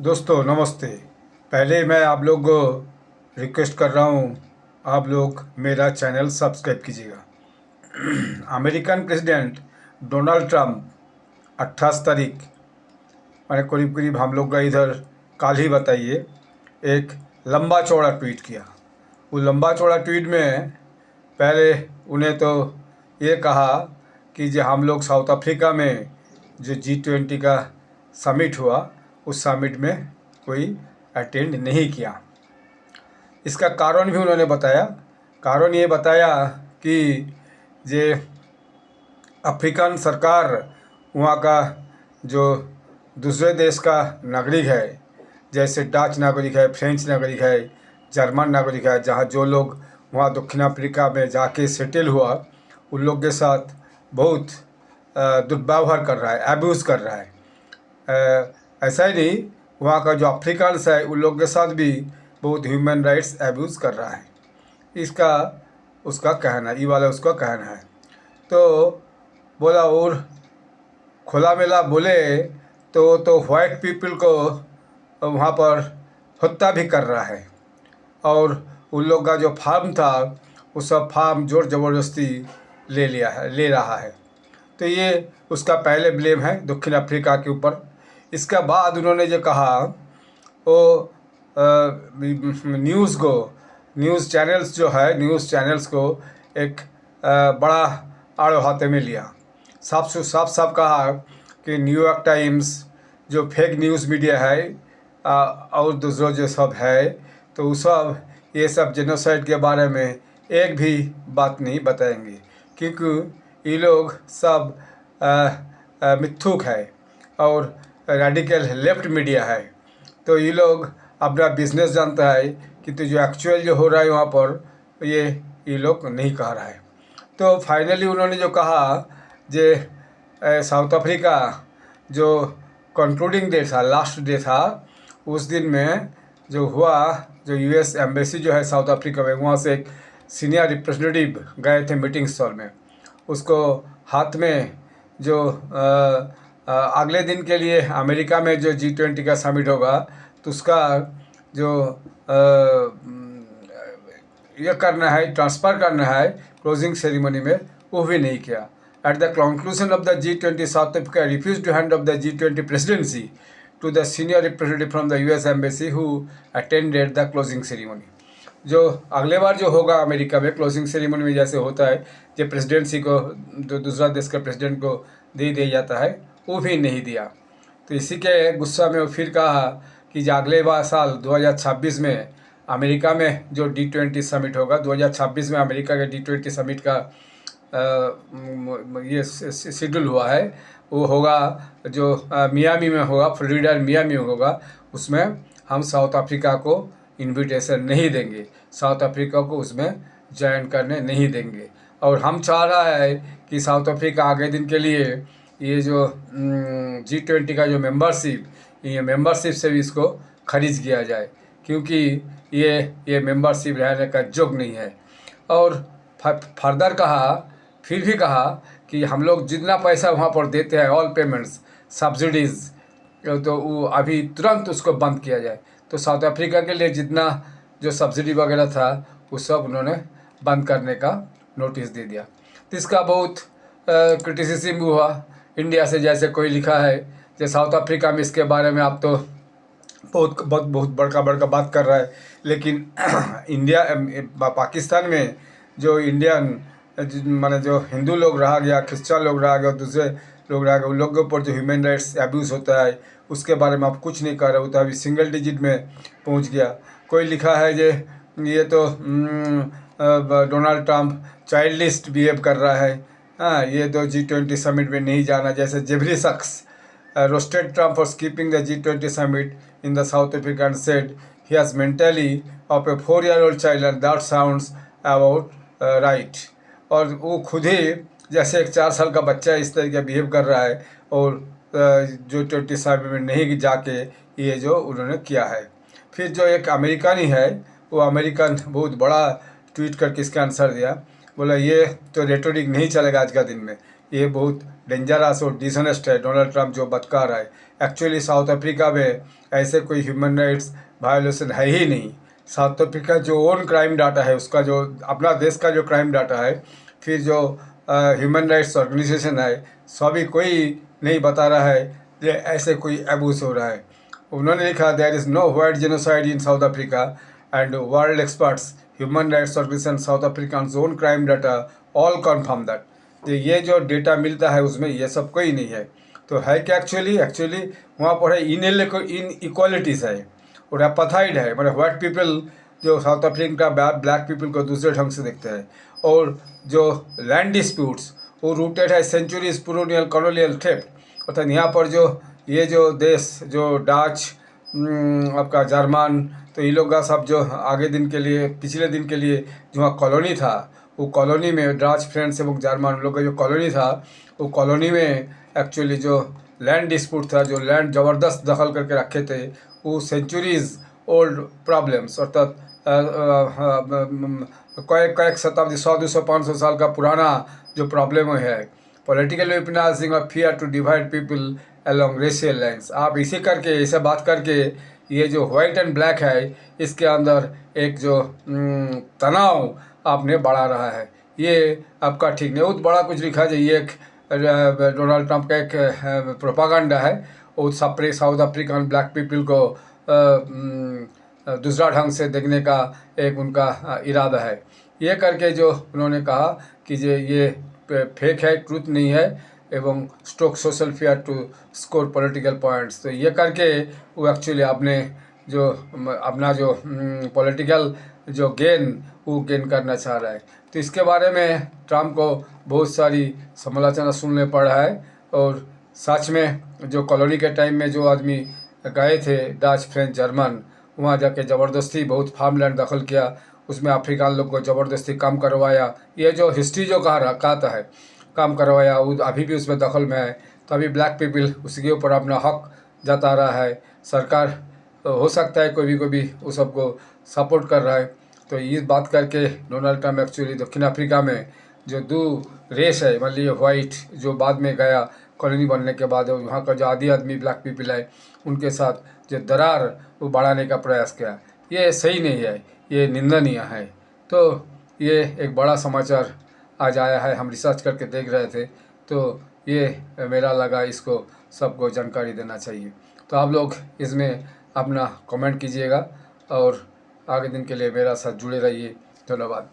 दोस्तों नमस्ते। पहले मैं आप लोग को रिक्वेस्ट कर रहा हूँ, आप लोग मेरा चैनल सब्सक्राइब कीजिएगा। अमेरिकन प्रेसिडेंट डोनाल्ड ट्रंप 28 तारीख मैंने करीब करीब हम लोग का इधर कल ही बताइए एक लंबा चौड़ा ट्वीट किया। वो लंबा चौड़ा ट्वीट में पहले उन्हें तो ये कहा कि जो हम लोग साउथ अफ्रीका में जो G20 का समिट हुआ उस समिट में कोई अटेंड नहीं किया। इसका कारण भी उन्होंने बताया। कारण ये बताया कि जे अफ्रीकन सरकार वहाँ का जो दूसरे देश का नागरिक है, जैसे डच नागरिक है, फ्रेंच नागरिक है, जर्मन नागरिक है, जहाँ जो लोग वहाँ दक्षिण अफ्रीका में जाके सेटल हुआ उन लोग के साथ बहुत दुर्व्यवहार कर रहा है, एब्यूज़ कर रहा है। ऐसा ही नहीं, वहाँ का जो अफ्रीकन्स है उन लोग के साथ भी बहुत ह्यूमन राइट्स एब्यूज़ कर रहा है। इसका उसका कहना, ये वाला उसका कहना है। तो बोला और खुला मेला बोले तो वाइट पीपल को वहाँ पर हत्या भी कर रहा है और उन लोग का जो फार्म था वो सब फार्म जोर ज़बरदस्ती ले रहा है। तो ये उसका पहले ब्लेम है दक्षिण अफ्रीका के ऊपर। इसके बाद उन्होंने जो कहा वो न्यूज़ चैनल्स जो है, न्यूज़ चैनल्स को एक बड़ा आड़े हाथे में लिया। साफ कहा कि न्यूयॉर्क टाइम्स जो फेक न्यूज़ मीडिया है और दूसरों जो सब है तो वो सब ये सब जेनोसाइड के बारे में एक भी बात नहीं बताएंगे, क्योंकि ये लोग सब मिथ्युक है और रेडिकल लेफ्ट मीडिया है। तो ये लोग अपना बिजनेस जानता है कि तो जो एक्चुअल जो हो रहा है वहाँ पर ये लोग नहीं कह रहा है। तो फाइनली उन्होंने जो कहा जे साउथ अफ्रीका जो कंक्लूडिंग डे था, लास्ट डे था, उस दिन में जो हुआ, जो US एम्बेसी जो है साउथ अफ्रीका में, वहाँ से एक सीनियर रिप्रेजेंटेटिव गए थे मीटिंग स्टॉल में। उसको हाथ में जो अगले दिन के लिए अमेरिका में जो G20 का समिट होगा तो उसका जो ये करना है, ट्रांसफ़र करना है क्लोजिंग सेरेमनी में, वो भी नहीं किया। At the conclusion of the G20, South Africa refused to hand off the G20 presidency to the senior representative from the US embassy who attended the closing ceremony. जो अगले बार जो होगा अमेरिका में क्लोजिंग सेरेमनी में जैसे होता है, जो प्रेसिडेंसी को जो दूसरा देश के प्रेसिडेंट को दे दिया जाता है, वो भी नहीं दिया। तो इसी के गुस्सा में वो फिर कहा कि जो अगले बार साल 2026 में अमेरिका में जो G20 समिट होगा, 2026 में अमेरिका के G20 समिट का ये शेड्यूल हुआ है, वो होगा जो मियामी में होगा, फ्लोरिडा मियामी में होगा। उसमें हम साउथ अफ्रीका को इनविटेशन नहीं देंगे, साउथ अफ्रीका को उसमें ज्वाइन करने नहीं देंगे। और हम चाह रहा है कि साउथ अफ्रीका आगे दिन के लिए ये जो G20 का जो मेंबरशिप से भी इसको खारिज किया जाए, क्योंकि ये मेंबरशिप रहने का जोग नहीं है। और फर्दर फिर भी कहा कि हम लोग जितना पैसा वहाँ पर देते हैं, ऑल पेमेंट्स, सब्सिडीज़, तो वो अभी तुरंत उसको बंद किया जाए। तो साउथ अफ्रीका के लिए जितना जो सब्सिडी वगैरह था वो सब उन्होंने बंद करने का नोटिस दे दिया। तो इसका बहुत क्रिटिसिज्म हुआ इंडिया से। जैसे कोई लिखा है कि साउथ अफ्रीका में इसके बारे में आप तो बहुत बड़का बात कर रहा है, लेकिन पाकिस्तान में जो इंडियन माने जो हिंदू लोग रहा गया, क्रिश्चियन लोग रहा गया, दूसरे लोग रहा गया, उन लोगों के ऊपर जो ह्यूमन राइट्स एब्यूज़ होता है उसके बारे में आप कुछ नहीं कर रहे होता। अभी सिंगल डिजिट में पहुंच गया। कोई लिखा है जे ये तो डोनाल्ड ट्रंप चाइल्डिश बिहेव कर रहा है, हाँ, ये तो G20 समिट में नहीं जाना। जैसे जेफरी सक्स roasted Trump for skipping the G20 summit in the South Africa and said he has mentality of a 4-year-old child and that sounds about right। और वो खुद ही जैसे एक 4 साल का बच्चा इस तरह का बिहेव कर रहा है और जो G20 समिट में नहीं जाके ये जो उन्होंने किया है। फिर जो एक अमेरिकन है, वो अमेरिकन बहुत बड़ा ट्वीट करके इसका आंसर दिया। बोला ये तो रेटोरिक नहीं चलेगा आज का दिन में, ये बहुत डेंजरस और डिसऑनेस्ट है डोनाल्ड ट्रंप जो बतका रहा है। एक्चुअली साउथ अफ्रीका में ऐसे कोई ह्यूमन राइट्स वायोलेशन है ही नहीं। साउथ अफ्रीका जो ओन क्राइम डाटा है, उसका जो अपना देश का जो क्राइम डाटा है, फिर जो ह्यूमन राइट्स ऑर्गेनाइजेशन है, सभी कोई नहीं बता रहा है कि ऐसे कोई अब्यूज हो रहा है। उन्होंने लिखा there is no wide genocide in South Africa and world experts human rights organisation South African own crime data all confirm that. तो ये जो डेटा मिलता है उसमें ये सब कोई नहीं है। तो है क्या एक्चुअली वहाँ पर है इन इक्वालिटीज़ है और अपाथाइड है, मतलब वाइट पीपल जो साउथ अफ्रीका का ब्लैक पीपल को दूसरे ढंग से देखते हैं। और जो लैंड डिस्प्यूट्स वो रूटेड है सेंचुरीज कॉलोनियल थेफ्ट। अर्थात यहाँ पर जो ये जो देश जो डाच आपका जर्मन, तो ये लोग का सब जो आगे दिन के लिए पिछले दिन के लिए जो वहाँ कॉलोनी था, वो कॉलोनी में डाच फ्रेंड्स एवं जर्मन लोग का जो कॉलोनी था, वो कॉलोनी में एक्चुअली जो लैंड डिस्प्यूट था, जो लैंड ज़बरदस्त दखल करके रखे थे, वो सेंचुरीज ओल्ड प्रॉब्लम्स, अर्थात कয়েक शताब्दी 100-200-500 साल का पुराना जो प्रॉब्लम है। Political weaponising of fear to divide people along racial lines. आप इसी करके ऐसे बात करके ये जो वाइट एंड ब्लैक है, इसके अंदर एक जो तनाव आपने बढ़ा रहा है, ये आपका ठीक नहीं। बहुत बड़ा कुछ लिखा है, ये एक डोनाल्ड ट्रंप का एक प्रोपागंडा है। वो साउथ अफ्रीकन ब्लैक पीपल को दूसरा ढंग से देखने का एक उनका इरादा है। ये करके जो उन्होंने कहा कि ये फेक है, ट्रूथ नहीं है, एवं stoke social fear to score political points. तो ये करके वो एक्चुअली अपना जो पॉलिटिकल जो वो गेन करना चाह रहा है। तो इसके बारे में ट्रम्प को बहुत सारी समालोचना सुनने पड़ रहा है। और सच में जो कॉलोनी के टाइम में जो आदमी गए थे डच फ्रेंच जर्मन, वहाँ जाके ज़बरदस्ती बहुत फार्मलैंड दखल किया, उसमें अफ्रीकन लोग को ज़बरदस्ती काम करवाया। ये जो हिस्ट्री जो कहता है काम करवाया, वो अभी भी उसमें दखल में है। तो अभी ब्लैक पीपल उसके ऊपर अपना हक जता रहा है। सरकार हो सकता है कोई भी उस सबको सपोर्ट कर रहा है। तो इस बात करके डोनाल्ड ट्रम्प एक्चुअली दक्षिण अफ्रीका में जो दो रेस है, मान लीजिए वाइट जो बाद में गया कॉलोनी बनने के बाद, वहाँ का जो आधी आदमी ब्लैक पीपल है, उनके साथ जो दरार वो बढ़ाने का प्रयास किया, ये सही नहीं है, ये निंदनीय है। तो ये एक बड़ा समाचार आज आया है, हम रिसर्च करके देख रहे थे, तो ये मेरा लगा इसको सबको जानकारी देना चाहिए। तो आप लोग इसमें अपना कमेंट कीजिएगा और आगे दिन के लिए मेरा साथ जुड़े रहिए। धन्यवाद।